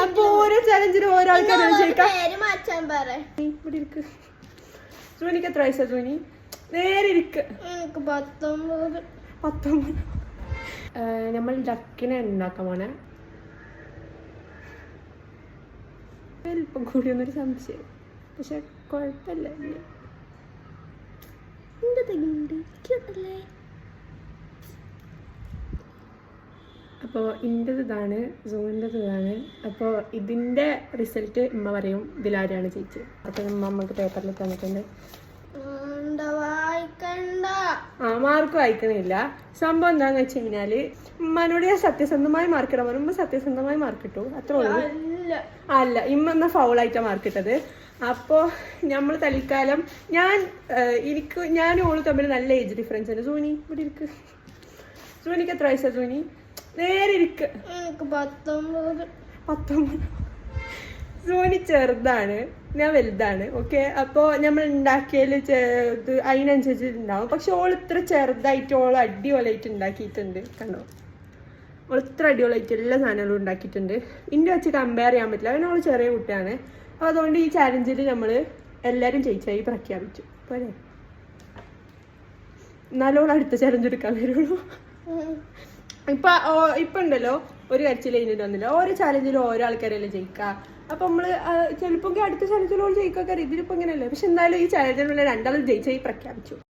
അപ്പൊ ഓരോ ചലഞ്ചിനും ഓരോ ആൾക്കാരും ചോദിക്കാം. സൂനിക്ക് എത്ര വയസ്സാ സൂനി? നേരെ ഇരിക്ക്. 19. നമ്മൾ ഡക്കിനെ ഉണ്ടാക്കാൻ പോണേ. വലിപ്പം കൂടിയൊന്നൊരു സംശയം, പക്ഷെ കുഴപ്പമില്ല. അപ്പോൾ ഇൻ്റെത് ഇതാണ്, സൂവിൻ്റെത് ഇതാണ്. അപ്പോൾ ഇതിൻ്റെ റിസൾട്ട് ഉമ്മ പറയും ഇതിലാരെയാണ് ജയിച്ചത്. അപ്പോൾ ഉമ്മ നമുക്ക് പേപ്പറിൽ തന്നിട്ടുണ്ട്. മാർക്ക് വായിക്കണില്ല. സംഭവം എന്താന്ന് വെച്ച് കഴിഞ്ഞാല് ഉമ്മാനോട് ഞാൻ സത്യസന്ധമായി മാർക്ക് ഇടാൻ പറഞ്ഞു. ഉമ്മ സത്യസന്ധമായി മാർക്ക് ഇട്ടു, അത്രേ ഉള്ളൂ. അല്ല, ഇമ്മ എന്നാ ഫൗളായിട്ടാണ് മാർക്ക് ഇട്ടത്. അപ്പോൾ നമ്മൾ തൽക്കാലം ഞാനും ഓള് തമ്മിൽ നല്ല ഏജ് ഡിഫറൻസ് ഉണ്ട്. സൂനി ഇവിടെ ഇരിക്ക്. സൂനിക്ക് എത്ര വയസ്സാ സൂനി? നേരെ ഇരിക്ക്. 19. സൂനി ചെറുതാണ്, ഞാൻ വലുതാണ്. ഓക്കെ, അപ്പോൾ നമ്മൾ ഉണ്ടാക്കിയതിൽ അതിനനുസരിച്ച് ഉണ്ടാവും. പക്ഷെ ഓൾ ഇത്ര ചെറുതായിട്ട് ഓൾ അടിപൊളിയായിട്ട് ഉണ്ടാക്കിയിട്ടുണ്ട്. കണ്ടോ, ഓൾ ഇത്ര അടിപൊളിയായിട്ട് എല്ലാ സാധനങ്ങളും ഉണ്ടാക്കിയിട്ടുണ്ട്. ഇൻ്റെ വെച്ച് കമ്പയർ ചെയ്യാൻ പറ്റില്ല, കാരണം ഓൾ ചെറിയ കുട്ടിയാണ്. അപ്പോൾ അതുകൊണ്ട് ഈ ചാലഞ്ചിൽ നമ്മൾ എല്ലാവരും ജയിച്ചായി പ്രഖ്യാപിച്ചു. പോരെ, എന്നാലും ഓൾ അടുത്ത ചാലഞ്ച് എടുക്കാൻ വരുള്ളൂ. ഇപ്പൊ ഉണ്ടല്ലോ, ഒരു കരച്ചിൽ കഴിഞ്ഞിട്ട് വന്നില്ല. ഓരോ ചാലഞ്ചിലും ഓരോ ആൾക്കാരല്ലേ ജയിക്കുക. അപ്പൊ നമ്മള് ചിലപ്പോ അടുത്ത ചാലഞ്ചിൽ ജയിക്കാൻ ഇതിലിപ്പോ ഇങ്ങനെയല്ലേ. പക്ഷെ എന്തായാലും ഈ ചാലഞ്ചിൽ രണ്ടാളും ജയിച്ചായി പ്രഖ്യാപിച്ചു.